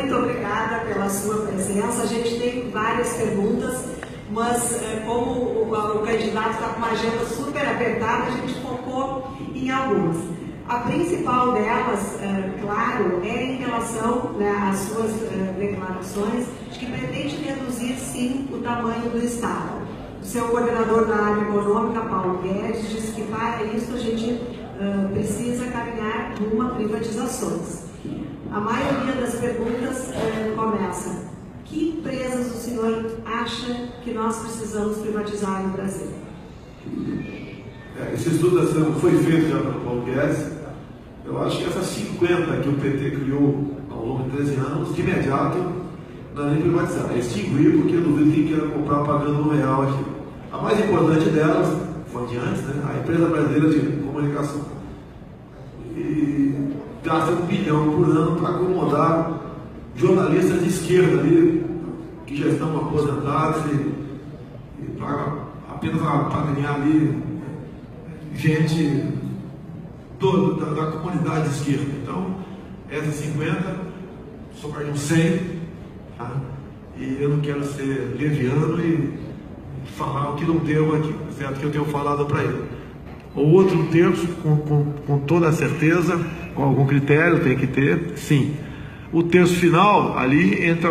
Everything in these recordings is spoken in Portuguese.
Muito obrigada pela sua presença. A gente tem várias perguntas, mas como o candidato está com uma agenda super apertada, a gente focou em algumas. A principal delas, claro, é em relação, né, às suas declarações de que pretende reduzir, sim, o tamanho do Estado. O seu coordenador da área econômica, Paulo Guedes, disse que para isso a gente precisa caminhar rumo a privatizações. A maioria das perguntas começa: que empresas o senhor acha que nós precisamos privatizar no Brasil? Esse estudo foi feito já pelo Paulo Guedes. Eu acho que essas 50 que o PT criou ao longo de 13 anos, de imediato, não é nem privatizar, é extinguir, porque eu duvido quem queira comprar pagando R$1 aqui. A mais importante delas, foi de antes, né, a Empresa Brasileira de Comunicação. E gasta R$1 bilhão por ano para acomodar jornalistas de esquerda ali, que já estão aposentados e para apenas para ganhar ali gente da comunidade de esquerda. Então, essas 50 sobrariam 100, tá? E eu não quero ser leviano e falar o que não devo aqui, certo? Que eu tenho falado para ele. O outro terço, com toda certeza, com algum critério, tem que ter, sim. O terço final, ali, entra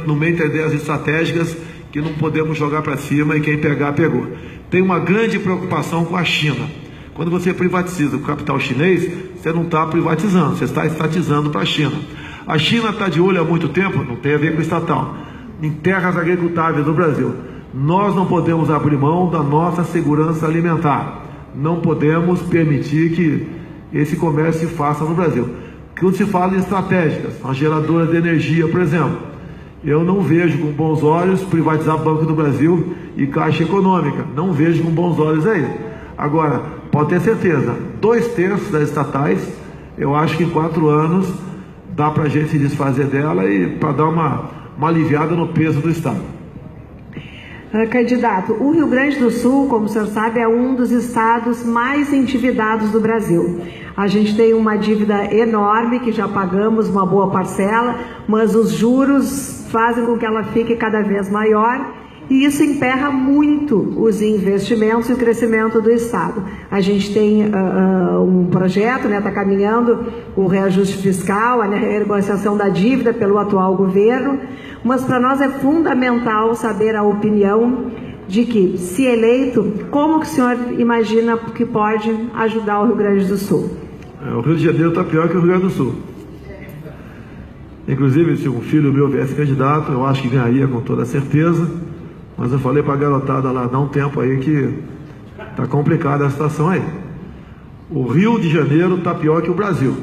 no meio das ideias estratégicas que não podemos jogar para cima e quem pegar, pegou. Tem uma grande preocupação com a China. Quando você privatiza o capital chinês, você não está privatizando, você está estatizando para a China. A China está de olho há muito tempo, não tem a ver com estatal, em terras agricultáveis do Brasil. Nós não podemos abrir mão da nossa segurança alimentar. Não podemos permitir que esse comércio se faça no Brasil. Quando se fala em estratégicas, as geradoras de energia, por exemplo, eu não vejo com bons olhos privatizar Banco do Brasil e Caixa Econômica. Não vejo com bons olhos aí. Agora, pode ter certeza, 2/3 das estatais, eu acho que em 4 anos dá para a gente se desfazer dela e para dar uma aliviada no peso do Estado. Candidato, o Rio Grande do Sul, como o senhor sabe, é um dos estados mais endividados do Brasil. A gente tem uma dívida enorme, que já pagamos uma boa parcela, mas os juros fazem com que ela fique cada vez maior, e isso emperra muito os investimentos e o crescimento do Estado. A gente tem um projeto, né, está caminhando o reajuste fiscal, a renegociação da dívida pelo atual governo, mas para nós é fundamental saber a opinião de que, se eleito, como que o senhor imagina que pode ajudar o Rio Grande do Sul? O Rio de Janeiro está pior que o Rio Grande do Sul. Inclusive, se um filho meu viesse candidato, eu acho que ganharia com toda certeza. Mas eu falei para a garotada lá, dá um tempo aí que está complicada a situação aí. O Rio de Janeiro está pior que o Brasil.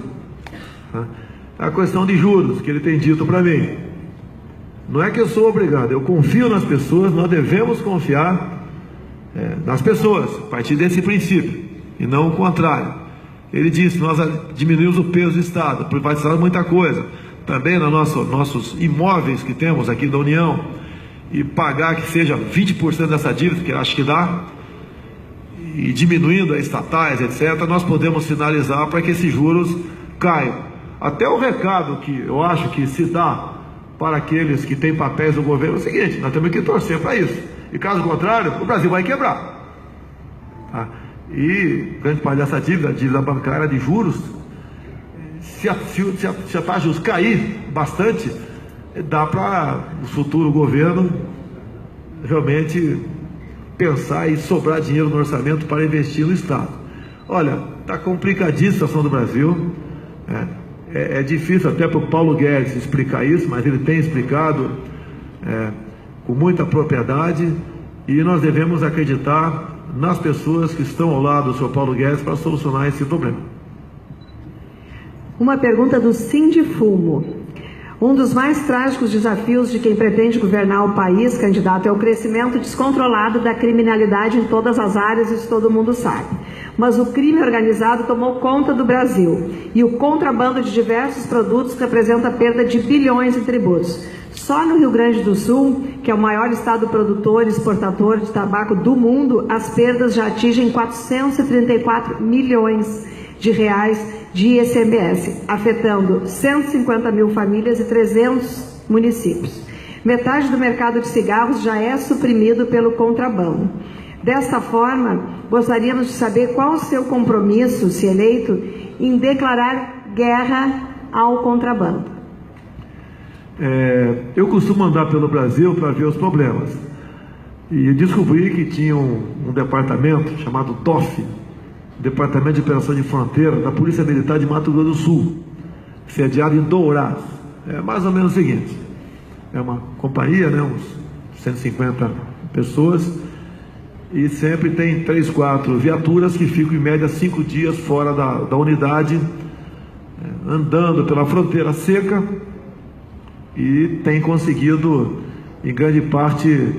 Tá? É a questão de juros, que ele tem dito para mim. Não é que eu sou obrigado, eu confio nas pessoas, nós devemos confiar nas pessoas, a partir desse princípio, e não o contrário. Ele disse, nós diminuímos o peso do Estado, privatizamos muita coisa, também nos nossos imóveis que temos aqui da União, e pagar que seja 20% dessa dívida, que acho que dá, e diminuindo as estatais, etc., nós podemos finalizar para que esses juros caiam. Até o recado que eu acho que se dá para aqueles que têm papéis do governo é o seguinte: nós temos que torcer para isso, e caso contrário, o Brasil vai quebrar. Tá? E grande parte dessa dívida, a dívida bancária de juros, se a taxa de juros cair bastante, dá para o futuro governo realmente pensar e sobrar dinheiro no orçamento para investir no Estado. Olha, está complicadíssima a situação do Brasil, é difícil até para o Paulo Guedes explicar isso, mas ele tem explicado com muita propriedade, e nós devemos acreditar nas pessoas que estão ao lado do senhor Paulo Guedes para solucionar esse problema. Uma pergunta do Sindifumo. Um dos mais trágicos desafios de quem pretende governar o país, candidato, é o crescimento descontrolado da criminalidade em todas as áreas, isso todo mundo sabe. Mas o crime organizado tomou conta do Brasil, e o contrabando de diversos produtos representa a perda de bilhões em tributos. Só no Rio Grande do Sul, que é o maior estado produtor e exportador de tabaco do mundo, as perdas já atingem 434 milhões de reais de ICMS, afetando 150 mil famílias e 300 municípios. Metade do mercado de cigarros já é suprimido pelo contrabando. Desta forma, gostaríamos de saber qual o seu compromisso, se eleito, em declarar guerra ao contrabando. Eu costumo andar pelo Brasil para ver os problemas. E descobri que tinha um departamento chamado TOF, Departamento de Operação de Fronteira, da Polícia Militar de Mato Grosso do Sul, sediado em Dourados. É mais ou menos o seguinte: é uma companhia, né, uns 150 pessoas, e sempre tem 3, 4 viaturas que ficam em média 5 dias fora da unidade, andando pela fronteira seca, e tem conseguido, em grande parte,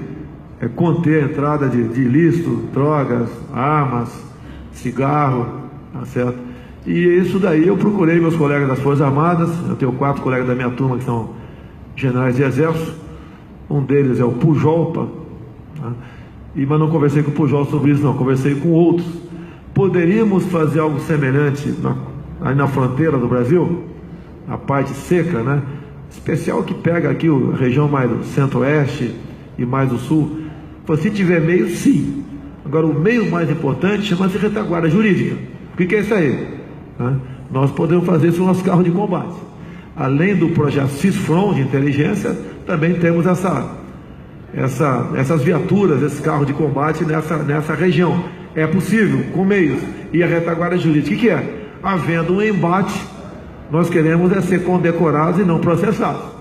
conter a entrada de ilícito, drogas, armas, cigarro, tá certo? E isso daí eu procurei meus colegas das Forças Armadas. Eu tenho 4 colegas da minha turma que são generais de exército. Um deles é o Pujol, tá? Mas não conversei com o Pujol sobre isso, não, conversei com outros. Poderíamos fazer algo semelhante aí na fronteira do Brasil, a parte seca, né? Especial que pega aqui a região mais do centro-oeste e mais do sul. Se tiver meio, sim. Agora, o meio mais importante chama-se retaguarda jurídica. O que é isso aí? Nós podemos fazer isso nos nossos carros de combate. Além do projeto CISFRON de inteligência, também temos essas viaturas, esses carros de combate nessa região. É possível, com meios. E a retaguarda jurídica, o que é? Havendo um embate, nós queremos ser condecorados e não processados.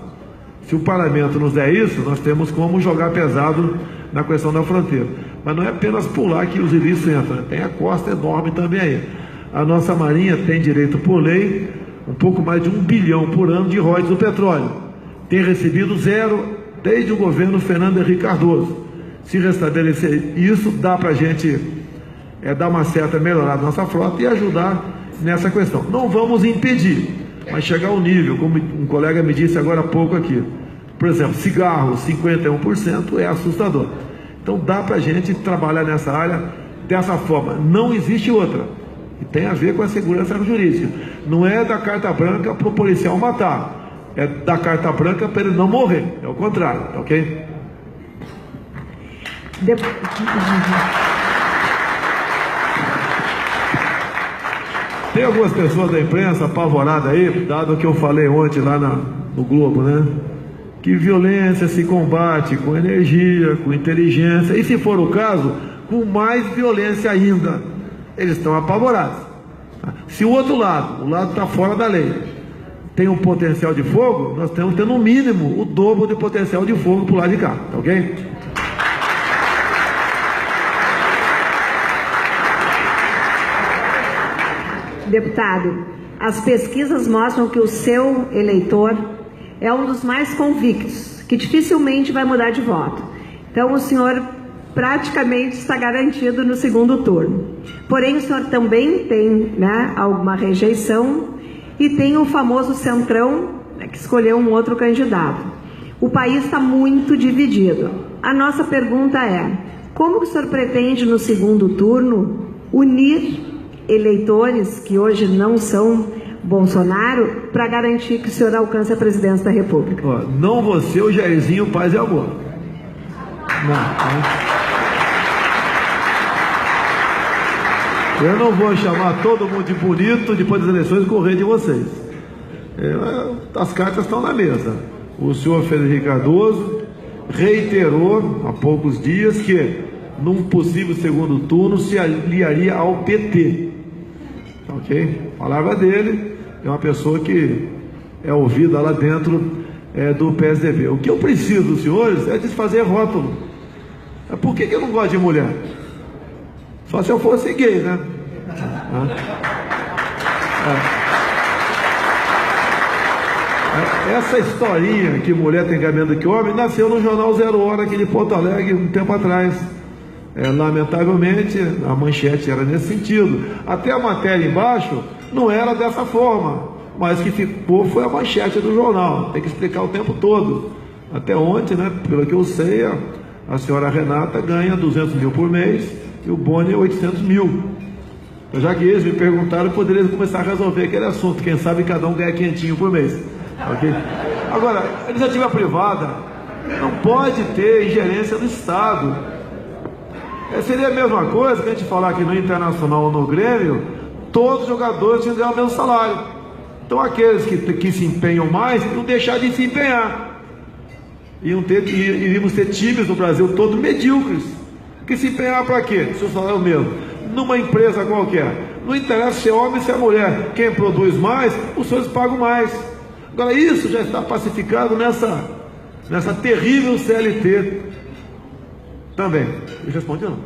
Se o parlamento nos der isso, nós temos como jogar pesado na questão da fronteira. Mas não é apenas pular que os ilícitos entram, tem a costa enorme também aí. A nossa Marinha tem direito por lei, um pouco mais de 1 bilhão por ano de royalties do petróleo. Tem recebido 0 desde o governo Fernando Henrique Cardoso. Se restabelecer isso, dá para a gente dar uma certa melhorada na nossa frota e ajudar nessa questão. Não vamos impedir, mas chegar ao nível, como um colega me disse agora há pouco aqui, por exemplo, cigarro, 51% é assustador. Então dá para a gente trabalhar nessa área dessa forma. Não existe outra. E tem a ver com a segurança jurídica. Não é da carta branca para o policial matar. É da carta branca para ele não morrer. É o contrário, tá ok? Tem algumas pessoas da imprensa apavoradas aí, dado o que eu falei ontem lá no Globo, né? Que violência se combate com energia, com inteligência, e se for o caso, com mais violência ainda. Eles estão apavorados. Se o outro lado, o lado está fora da lei, tem um potencial de fogo, nós temos que ter no mínimo o dobro de potencial de fogo para o lado de cá, tá ok? Deputado, as pesquisas mostram que o seu eleitor é um dos mais convictos, que dificilmente vai mudar de voto. Então o senhor praticamente está garantido no segundo turno. Porém, o senhor também tem, né, alguma rejeição e tem o famoso centrão, né, que escolheu um outro candidato. O país está muito dividido. A nossa pergunta é: como que o senhor pretende no segundo turno unir eleitores que hoje não são Bolsonaro para garantir que o senhor alcance a presidência da República? Não vou ser o Jairzinho Paz e Amor. Eu não vou chamar todo mundo de bonito depois das eleições e correr de vocês. As cartas estão na mesa. O senhor Fernando Henrique Cardoso reiterou há poucos dias que num possível segundo turno se aliaria ao PT. Ok? A palavra dele é uma pessoa que é ouvida lá dentro do PSDB. O que eu preciso dos senhores é desfazer rótulo. Por que eu não gosto de mulher? Só se eu fosse gay, né? Essa historinha que mulher tem cabelo que homem nasceu no jornal Zero Hora aqui de Porto Alegre um tempo atrás. Lamentavelmente a manchete era nesse sentido. Até a matéria embaixo não era dessa forma, mas que ficou foi a manchete do jornal. Tem que explicar o tempo todo. Até ontem, né, pelo que eu sei, a senhora Renata ganha 200 mil por mês e o Boni 800 mil. Então, já que eles me perguntaram, eu poderia começar a resolver aquele assunto. Quem sabe cada um ganha quentinho por mês. Okay? Agora, a iniciativa privada não pode ter ingerência do Estado. Seria a mesma coisa que a gente falar que no Internacional ou no Grêmio, todos os jogadores tinham que ganhar o mesmo salário. Então aqueles que se empenham mais, não deixar de se empenhar. Iríamos ter times no Brasil todo medíocres. Que se empenhar para quê? Se o salário é o mesmo. Numa empresa qualquer. Não interessa se é homem ou se é mulher. Quem produz mais, os senhores pagam mais. Agora isso já está pacificado nessa terrível CLT também. Eu respondi ou não?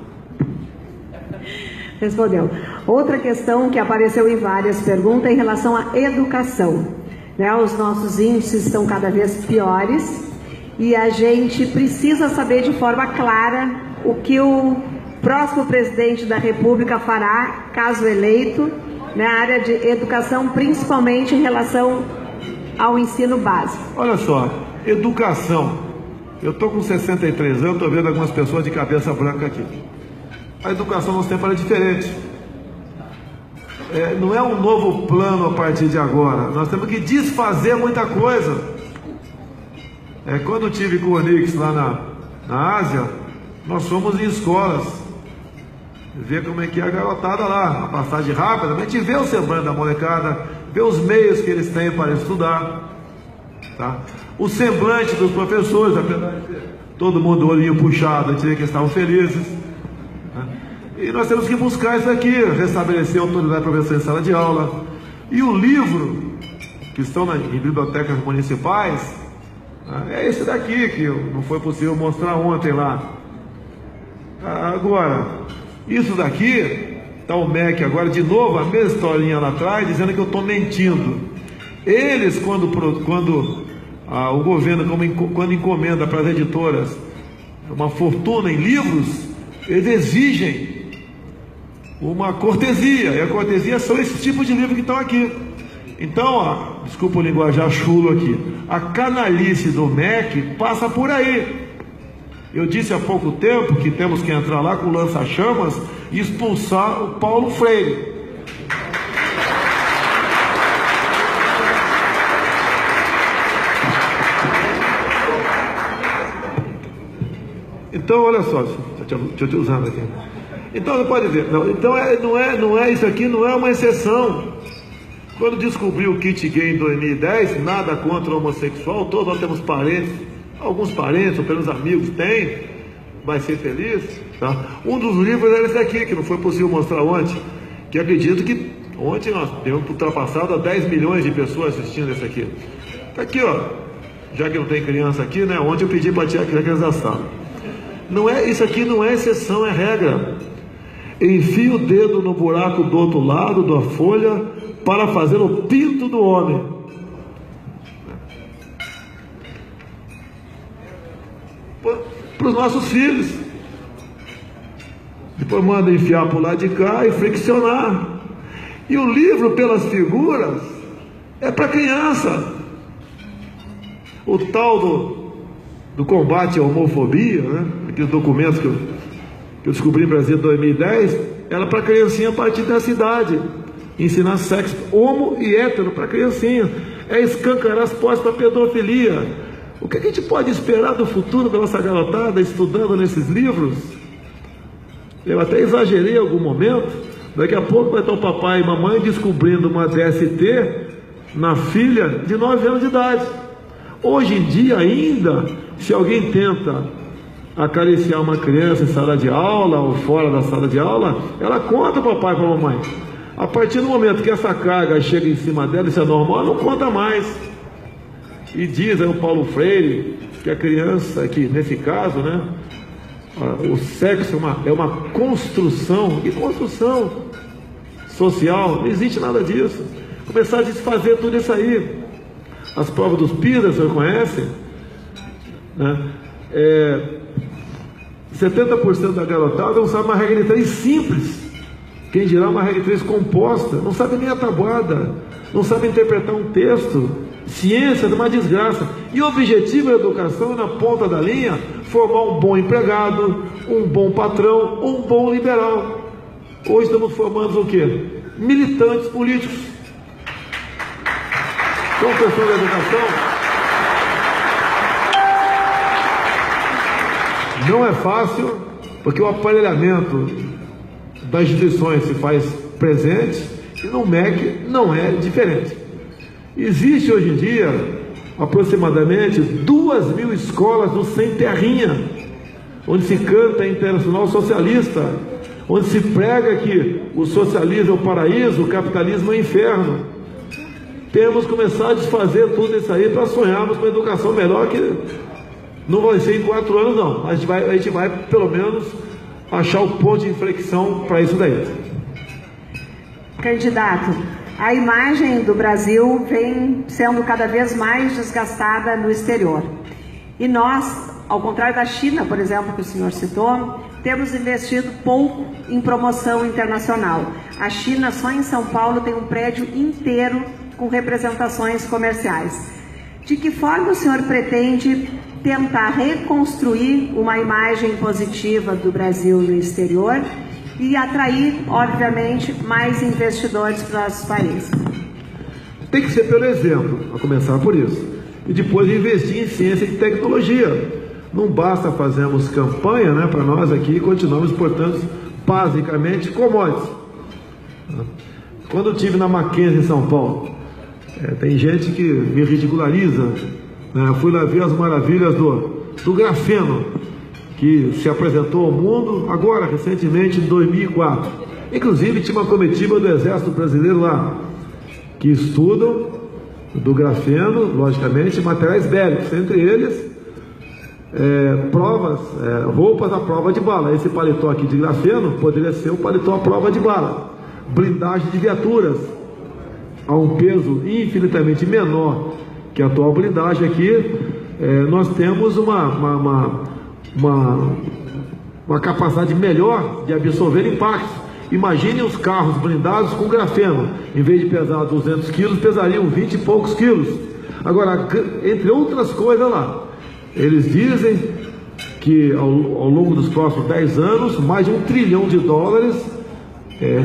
Respondeu. Outra questão que apareceu em várias perguntas em relação à educação. Né? Os nossos índices estão cada vez piores e a gente precisa saber de forma clara o que o próximo presidente da República fará, caso eleito, na área de educação, principalmente em relação ao ensino básico. Olha só, educação. Eu estou com 63 anos, estou vendo algumas pessoas de cabeça branca aqui. A educação nos tempos era diferente. Não é um novo plano a partir de agora. Nós temos que desfazer muita coisa. Quando eu tive com o Onix lá na Ásia, nós fomos em escolas. Ver como é que é a garotada lá, a passagem rápida, a gente vê o semblante da molecada, vê os meios que eles têm para estudar, tá? O semblante dos professores, apesar de ter todo mundo olhinho puxado, a gente vê que eles estavam felizes, né? E nós temos que buscar isso aqui, restabelecer a autoridade da professora em sala de aula. E o livro, que estão em bibliotecas municipais, é esse daqui, que não foi possível mostrar ontem lá. Agora, isso daqui, está o MEC agora, de novo, a mesma historinha lá atrás, dizendo que eu estou mentindo. Eles, quando o governo, quando encomenda para as editoras uma fortuna em livros, eles exigem uma cortesia, e a cortesia são esses tipos de livros que estão aqui. Então, desculpa o linguajar chulo aqui, a canalice do MEC passa por aí. Eu disse há pouco tempo que temos que entrar lá com lança-chamas e expulsar o Paulo Freire. Então, olha só, deixa eu te usando aqui. Então, você pode ver, não é isso aqui, não é uma exceção. Quando descobriu o kit gay em 2010, nada contra o homossexual, todos nós temos parentes, alguns parentes, ou pelos amigos tem, vai ser feliz, tá? Um dos livros era esse aqui, que não foi possível mostrar ontem, que acredito que ontem nós temos ultrapassado a 10 milhões de pessoas assistindo esse aqui. Tá aqui, ó, já que não tem criança aqui, né? Ontem eu pedi para tirar crianças da sala. Isso aqui não é exceção, é regra. Enfie o dedo no buraco do outro lado da folha para fazer o pinto do homem. Para os nossos filhos. Depois manda enfiar para o lado de cá e friccionar. E o livro, pelas figuras, é para criança. O tal do combate à homofobia, né? Aqueles documentos que eu descobri em Brasília em 2010, era para criancinha a partir dessa idade. Ensinar sexo homo e hétero para criancinha. É escancarar as portas para pedofilia. O que a gente pode esperar do futuro da nossa garotada estudando nesses livros? Eu até exagerei em algum momento. Daqui a pouco vai estar o papai e mamãe descobrindo uma DST na filha de 9 anos de idade. Hoje em dia ainda, se alguém tenta acariciar uma criança em sala de aula ou fora da sala de aula, ela conta para o papai e para a mamãe. A partir do momento que essa carga chega em cima dela, isso é normal, ela não conta mais. E diz aí o Paulo Freire que a criança, que nesse caso, né, o sexo é uma construção, e construção social, não existe nada disso. Começar a desfazer tudo isso aí. As provas dos PISA, vocês conhecem? Né? 70% da garotada não sabe uma regra de 3 simples. Quem dirá uma regra de 3 composta? Não sabe nem a tabuada, não sabe interpretar um texto. Ciência é uma desgraça. E o objetivo da educação é, na ponta da linha, formar um bom empregado, um bom patrão, um bom liberal. Hoje estamos formando o quê? Militantes políticos. São pessoas da educação. Não é fácil, porque o aparelhamento das instituições se faz presente e no MEC não é diferente. Existe hoje em dia aproximadamente 2.000 escolas no Sem Terrinha, onde se canta a Internacional Socialista, onde se prega que o socialismo é o paraíso, o capitalismo é o inferno. Temos que começar a desfazer tudo isso aí para sonharmos com uma educação melhor, que não vai ser em 4 anos não. A gente vai pelo menos achar o ponto de inflexão para isso daí. Candidato, a imagem do Brasil vem sendo cada vez mais desgastada no exterior. E nós, ao contrário da China, por exemplo, que o senhor citou, temos investido pouco em promoção internacional. A China, só em São Paulo, tem um prédio inteiro com representações comerciais. De que forma o senhor pretende tentar reconstruir uma imagem positiva do Brasil no exterior e atrair, obviamente, mais investidores para os países? Tem que ser pelo exemplo, a começar por isso. E depois investir em ciência e tecnologia. Não basta fazermos campanha, né, para nós aqui e continuamos exportando basicamente commodities. Quando eu estive na Mackenzie em São Paulo, tem gente que me ridiculariza, né? Eu fui lá ver as maravilhas do grafeno, que se apresentou ao mundo agora, recentemente, em 2004. Inclusive, tinha uma comitiva do Exército Brasileiro lá, que estudam do grafeno, logicamente, materiais bélicos, entre eles roupas à prova de bala. Esse paletó aqui de grafeno poderia ser o paletó à prova de bala. Blindagem de viaturas a um peso infinitamente menor que a atual blindagem aqui. Nós temos uma capacidade melhor de absorver impactos. Imagine os carros blindados com grafeno. Em vez de pesar 200 quilos, pesariam 20 e poucos quilos. Agora, entre outras coisas lá, eles dizem que ao longo dos próximos 10 anos, mais de $1 trilhão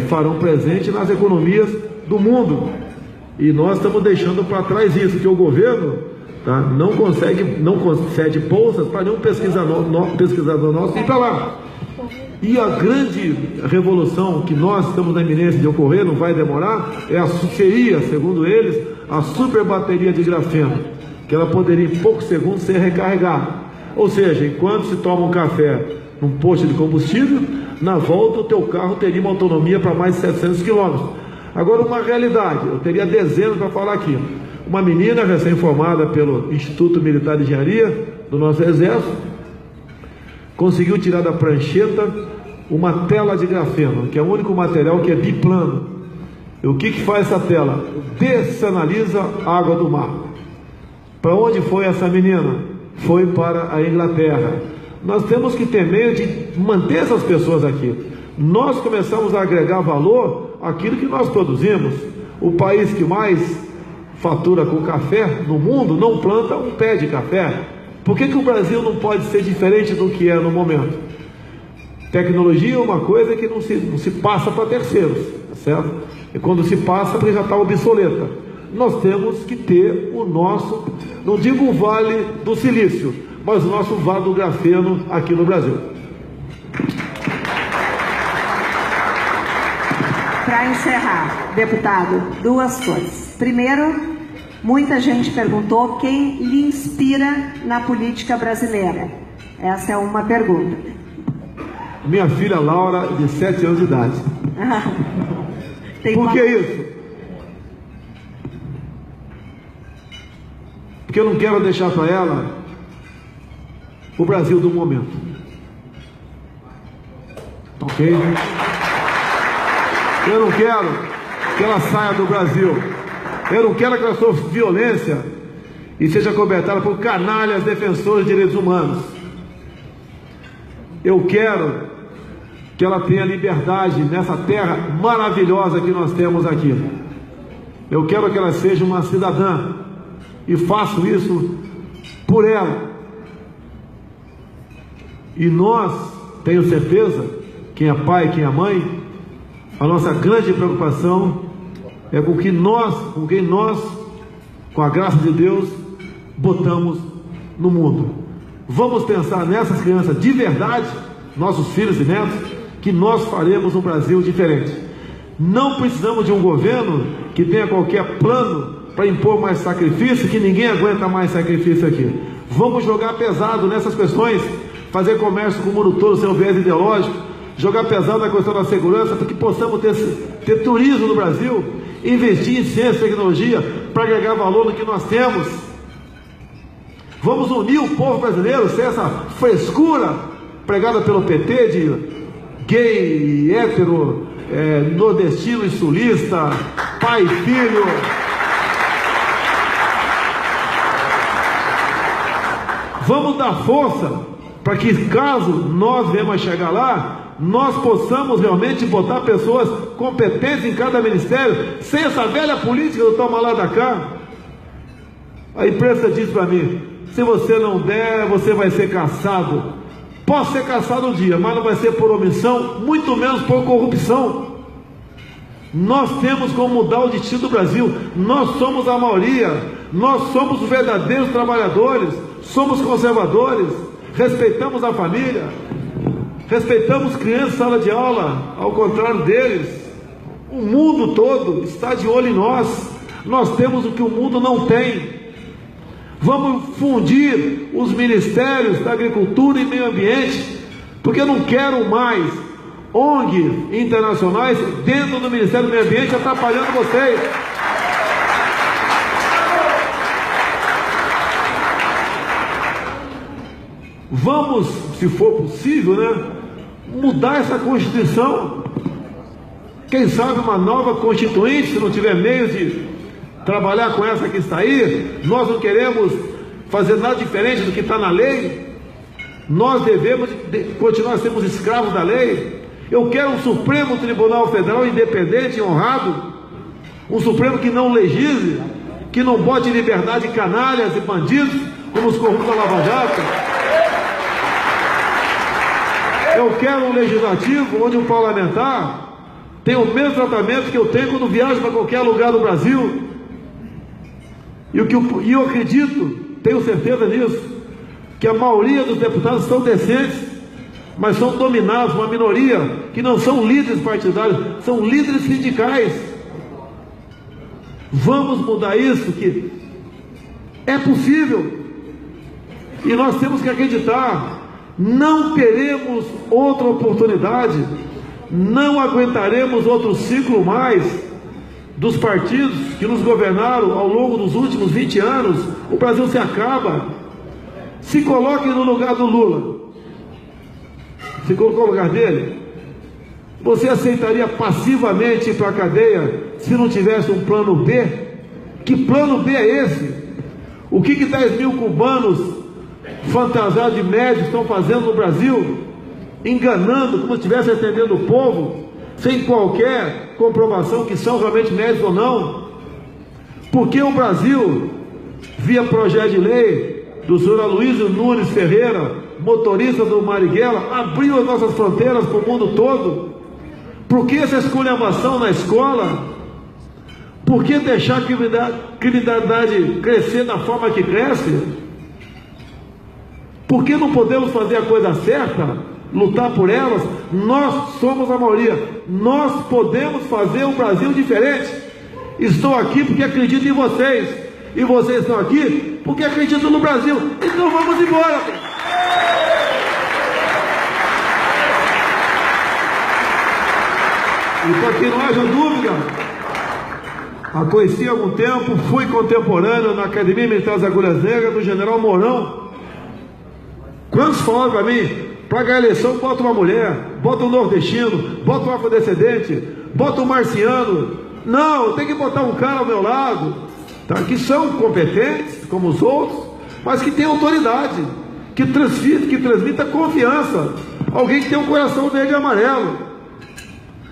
farão presente nas economias do mundo. E nós estamos deixando para trás isso, que o governo, tá, não concede bolsas para nenhum pesquisador nosso ir para lá. E a grande revolução que nós estamos na iminência de ocorrer, não vai demorar, seria, segundo eles, a super bateria de grafeno, que ela poderia em poucos segundos ser recarregada. Ou seja, enquanto se toma um café num posto de combustível, na volta o teu carro teria uma autonomia para mais de 700 quilômetros. Agora, uma realidade, eu teria dezenas para falar aqui. Uma menina recém-formada pelo Instituto Militar de Engenharia do nosso Exército conseguiu tirar da prancheta uma tela de grafeno, que é o único material que é biplano. E o que faz essa tela? Dessanaliza a água do mar. Para onde foi essa menina? Foi para a Inglaterra. Nós temos que ter meio de manter essas pessoas aqui. Nós começamos a agregar valor àquilo que nós produzimos. O país que mais fatura com café no mundo não planta um pé de café. Por que o Brasil não pode ser diferente do que é no momento? Tecnologia é uma coisa que não se passa para terceiros, certo? E quando se passa, já está obsoleta. Nós temos que ter o nosso, não digo o Vale do Silício, mas o nosso Vale do Grafeno aqui no Brasil. Para encerrar, deputado, 2 coisas. Primeiro, muita gente perguntou quem lhe inspira na política brasileira. Essa é uma pergunta. Minha filha Laura, de 7 anos de idade. Por que isso? Porque eu não quero deixar para ela o Brasil do momento. Ok? Eu não quero que ela saia do Brasil. Eu não quero que ela sofra violência e seja cobertada por canalhas defensores de direitos humanos. Eu quero que ela tenha liberdade nessa terra maravilhosa que nós temos aqui. Eu quero que ela seja uma cidadã e faço isso por ela. E nós, tenho certeza, quem é pai, quem é mãe, A nossa grande preocupação é com quem nós, com a graça de Deus, botamos no mundo. Vamos pensar nessas crianças de verdade, nossos filhos e netos, que nós faremos um Brasil diferente. Não precisamos de um governo que tenha qualquer plano para impor mais sacrifício, que ninguém aguenta mais sacrifício aqui. Vamos jogar pesado nessas questões, fazer comércio com o mundo todo sem o viés ideológico, jogar pesado na questão da segurança, para que possamos ter turismo no Brasil, investir em ciência e tecnologia para agregar valor no que nós temos. Vamos unir o povo brasileiro sem essa frescura pregada pelo PT de gay, hétero, nordestino e sulista, pai e filho. Vamos dar força para que, caso nós venhamos a chegar lá, nós possamos realmente botar pessoas competentes em cada ministério, sem essa velha política do toma lá da cá. A imprensa diz para mim: se você não der, você vai ser caçado. Posso ser caçado um dia, mas não vai ser por omissão, muito menos por corrupção. Nós temos como mudar o destino do Brasil. Nós somos a maioria, nós somos os verdadeiros trabalhadores, somos conservadores, respeitamos a família, respeitamos crianças em sala de aula, ao contrário deles. O mundo todo está de olho em nós. Nós temos o que o mundo não tem. Vamos fundir os ministérios da Agricultura e Meio Ambiente, porque eu não quero mais ONG internacionais dentro do Ministério do Meio Ambiente atrapalhando vocês. Vamos, se for possível, mudar essa Constituição. Quem sabe uma nova Constituinte, se não tiver meios de trabalhar com essa que está aí. Nós não queremos fazer nada diferente do que está na lei. Nós devemos continuar sendo escravos da lei. Eu quero um Supremo Tribunal Federal independente e honrado, um Supremo que não legisle, que não bote em liberdade canalhas e bandidos como os corruptos da Lava Jato. Eu quero um legislativo onde o parlamentar tem o mesmo tratamento que eu tenho quando viajo para qualquer lugar do Brasil. E eu acredito, tenho certeza disso, que a maioria dos deputados são decentes, mas são dominados, uma minoria, que não são líderes partidários, são líderes sindicais. Vamos mudar isso, que é possível, e nós temos que acreditar. Não teremos outra oportunidade, não aguentaremos outro ciclo mais dos partidos que nos governaram ao longo dos últimos 20 anos. O Brasil se acaba. Se coloque no lugar do Lula. Se colocou no lugar dele, você aceitaria passivamente ir para a cadeia se não tivesse um plano B? Que plano B é esse? O que 10 mil cubanos fantasiados de médicos estão fazendo no Brasil? Enganando, como se estivesse atendendo o povo, sem qualquer comprovação que são realmente médicos ou não. Porque o Brasil, via projeto de lei do senhor Aloysio Nunes Ferreira, motorista do Marighella, abriu as nossas fronteiras para o mundo todo? Por que essa esculhambação na escola? Por que deixar a criminalidade crescer da forma que cresce? Por que não podemos fazer a coisa certa? Lutar por elas? Nós somos a maioria. Nós podemos fazer um Brasil diferente. Estou aqui porque acredito em vocês. E vocês estão aqui porque acreditam no Brasil. Então vamos embora. E para que não haja dúvida, a conheci há algum tempo, fui contemporâneo na Academia Militar das Agulhas Negras do General Mourão. Quantos falaram para mim: para ganhar a eleição, bota uma mulher, bota um nordestino, bota um afrodescendente, bota um marciano. Não, tem que botar um cara ao meu lado, tá? Que são competentes, como os outros, mas que tem autoridade, que transmita confiança. Alguém que tem um coração verde e amarelo.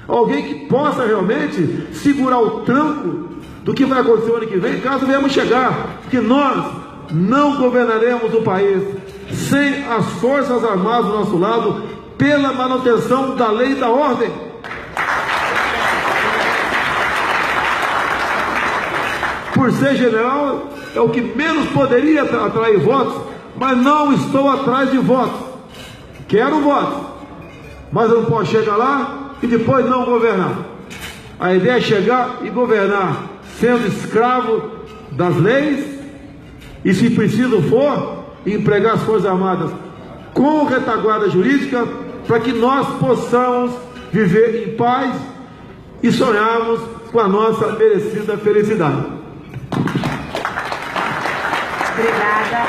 Alguém que possa realmente segurar o tranco do que vai acontecer o ano que vem, caso venhamos chegar. Que nós não governaremos o país sem as Forças Armadas do nosso lado, pela manutenção da lei e da ordem. por ser general, é o que menos poderia atrair votos, mas não estou atrás de votos. Quero votos, mas eu não posso chegar lá e depois não governar. A ideia é chegar e governar sendo escravo das leis e, se preciso for, empregar as Forças Armadas com retaguarda jurídica para que nós possamos viver em paz e sonharmos com a nossa merecida felicidade. Obrigada.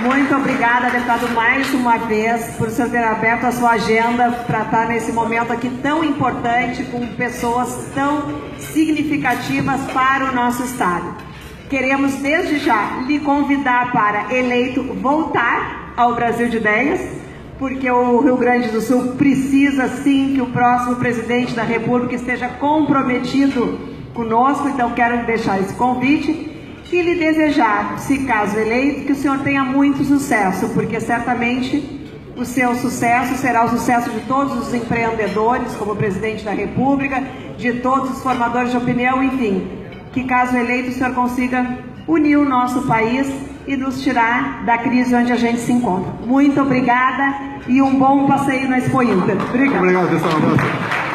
Muito obrigada, deputado, mais uma vez, por você ter aberto a sua agenda para estar nesse momento aqui tão importante, com pessoas tão significativas para o nosso Estado. Queremos, desde já, lhe convidar para, eleito, voltar ao Brasil de Ideias, porque o Rio Grande do Sul precisa, sim, que o próximo presidente da República esteja comprometido conosco, então quero deixar esse convite. E lhe desejar, se caso eleito, que o senhor tenha muito sucesso, porque certamente o seu sucesso será o sucesso de todos os empreendedores, como presidente da República, de todos os formadores de opinião, enfim, que caso eleito o senhor consiga unir o nosso país e nos tirar da crise onde a gente se encontra. Muito obrigada e um bom passeio na Expo Inter. Obrigada. Obrigado, pessoal.